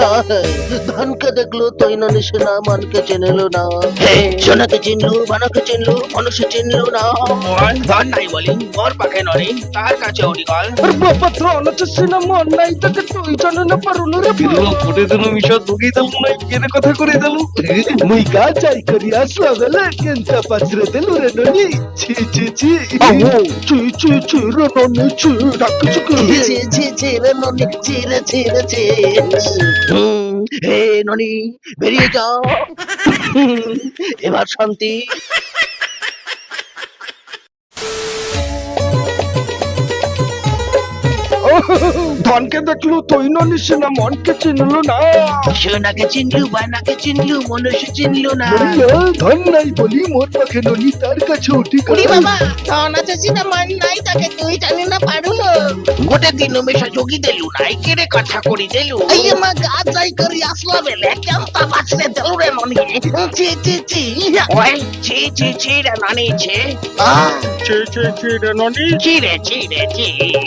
ধনকে দেখলো তৈ ননি সেনা মনকে চিনলো না। হে সোনাকে চিনলু বানকে চিনলু মানুষ চিনলু না। ধন নাই বলি মোর পাখে ননি তার কাছে অডিকল বাবা ধন আছে সিনা মন নাই তাকে তুই জানে না পারুন রে কিলো কোটে দিলু মিশা দুগি দিলু নাই কেনে কথা করে দিলু মুই গা যাই করি আসলা বেলা কেনটা পাছরে দিলু রে ননি ছি ছি ছি ছি ছি ছি রে ননি ছি ডাক চুকে ছি ছি ছি রে ননি ছি রে ছি রে ছি। হে ননি বেরিয়ে যাও, এবার শান্তি। ধনকে দেখলো তুই ননি সিনা মনকে চিনলো না। সোনাকে চিনলু বানাকে চিনলু মানুষ চিনলু না। ধন নাই বলি মোর পাখে ননি তার কাছে উঠি ওরে বাবা ধন আছে সিনা মন নাই তাকে তুই জানি না পারুন। গোটে দিন মেশা যোগী দেলু নাই কেড়ে কথা করি দেলু। এই মা গা যাই করি আসলা বেলে কেনটা বাছরে দেলু রে ননি ছি ছি ছি। ওই ছি ছি ছি রে ননি ছি। ছি ছি ছি রে ননি ছি রে ছি রে ছি।